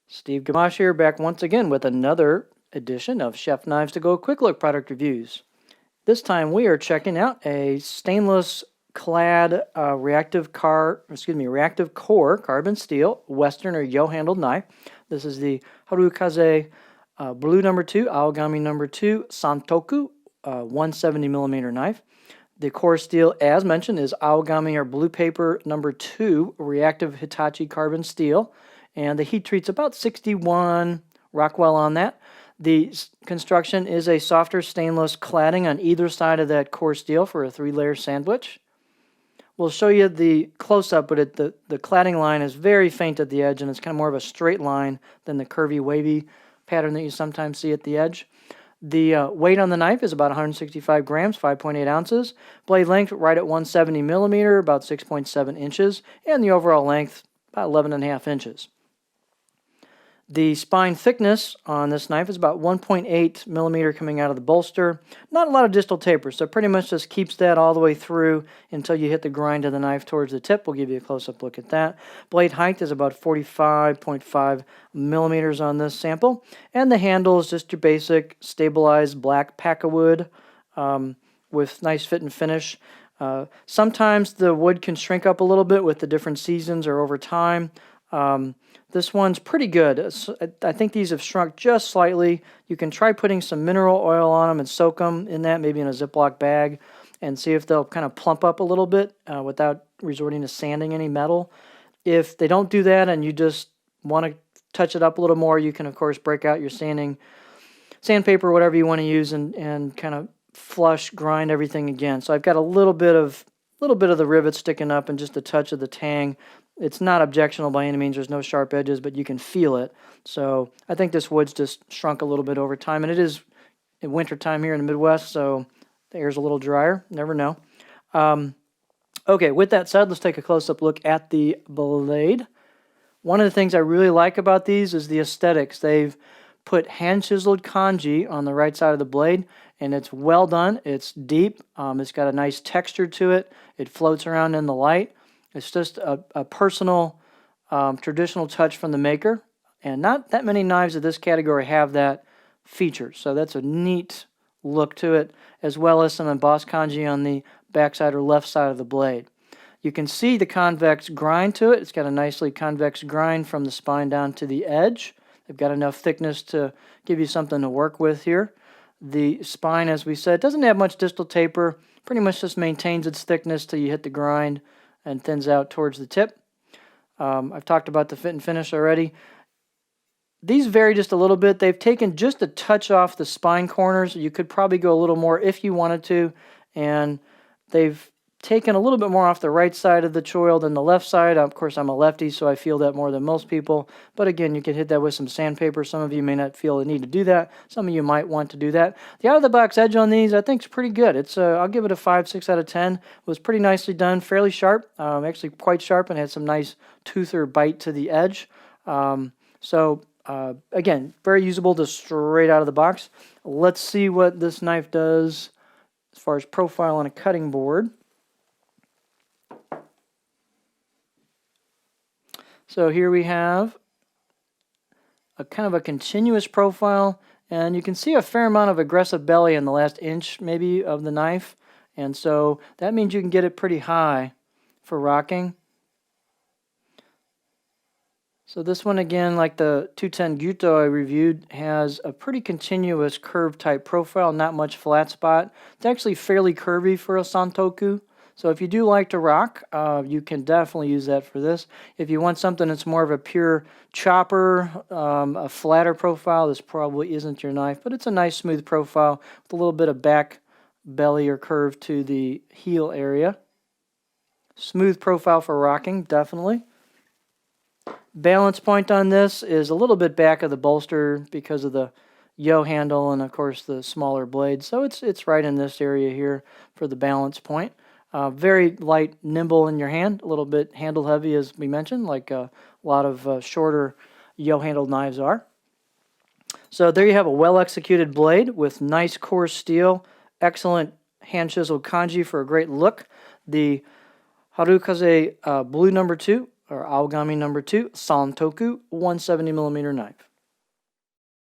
Steve Gamache here, back once again with another edition of Chef Knives to Go Quick Look product reviews. This time we are checking out a stainless clad reactive core carbon steel Western or yo handled knife. This is the Harukaze Blue number 2, Aogami number 2 Santoku 170 millimeter knife. The core steel, as mentioned, is Aogami or Blue Paper number 2 reactive Hitachi carbon steel. And the heat treat's about 61 Rockwell on that. The construction is a softer stainless cladding on either side of that core steel for a 3-layer sandwich. We'll show you the close-up, but the cladding line is very faint at the edge, and it's kind of more of a straight line than the curvy, wavy pattern that you sometimes see at the edge. The weight on the knife is about 165 grams, 5.8 ounces. Blade length right at 170 millimeter, about 6.7 inches, and the overall length about 11.5 inches. The spine thickness on this knife is about 1.8 millimeter coming out of the bolster. Not a lot of distal taper, so pretty much just keeps that all the way through until you hit the grind of the knife towards the tip. We'll give you a close-up look at that. Blade height is about 45.5 millimeters on this sample. And the handle is just your basic stabilized black pack-a-wood with nice fit and finish. Sometimes the wood can shrink up a little bit with the different seasons or over time. This one's pretty good. I think these have shrunk just slightly. You can try putting some mineral oil on them and soak them in that, maybe in a Ziploc bag, and see if they'll kind of plump up a little bit without resorting to sanding any metal. If they don't do that and you just want to touch it up a little more, you can, of course, break out your sandpaper, whatever you want to use, and kind of flush grind everything again. So I've got a little bit of the rivet sticking up and just a touch of the tang. It's not objectionable by any means. There's no sharp edges, but you can feel it. So I think this wood's just shrunk a little bit over time. And it is in winter time here in the Midwest, so the air's a little drier. Never know. Okay, with that said, let's take a close-up look at the blade. One of the things I really like about these is the aesthetics. They've put hand-chiseled kanji on the right side of the blade, and it's well done. It's deep. It's got a nice texture to it. It floats around in the light. It's just a personal, traditional touch from the maker, and not that many knives of this category have that feature. So that's a neat look to it, as well as some embossed kanji on the backside or left side of the blade. You can see the convex grind to it. It's got a nicely convex grind from the spine down to the edge. They've got enough thickness to give you something to work with here. The spine, as we said, doesn't have much distal taper. Pretty much just maintains its thickness till you hit the grind and thins out towards the tip. I've talked about the fit and finish already. These vary just a little bit. They've taken just a touch off the spine corners. You could probably go a little more if you wanted to. And they've taken a little bit more off the right side of the choil than the left side. Of course, I'm a lefty, so I feel that more than most people. But again, you can hit that with some sandpaper. Some of you may not feel the need to do that. Some of you might want to do that. The out-of-the-box edge on these, I think, is pretty good. It's I'll give it a 5, 6 out of 10. It was pretty nicely done, fairly sharp, actually quite sharp, and had some nice tooth or bite to the edge. Again, very usable just straight out of the box. Let's see what this knife does as far as profile on a cutting board. So here we have a kind of a continuous profile, and you can see a fair amount of aggressive belly in the last inch maybe of the knife, and so that means you can get it pretty high for rocking. So this one, again, like the 210 Gyuto I reviewed, has a pretty continuous curve type profile, not much flat spot. It's actually fairly curvy for a Santoku. So if you do like to rock, you can definitely use that for this. If you want something that's more of a pure chopper, a flatter profile, this probably isn't your knife, but it's a nice smooth profile with a little bit of back belly or curve to the heel area. Smooth profile for rocking, definitely. Balance point on this is a little bit back of the bolster because of the yo handle and, of course, the smaller blade. So it's right in this area here for the balance point. Very light, nimble in your hand, a little bit handle heavy, as we mentioned, like a lot of shorter yo-handled knives are. So there you have a well-executed blade with nice coarse steel, excellent hand-chiseled kanji for a great look. The Harukaze Blue number 2 or Aogami number 2, Santoku 170 millimeter knife.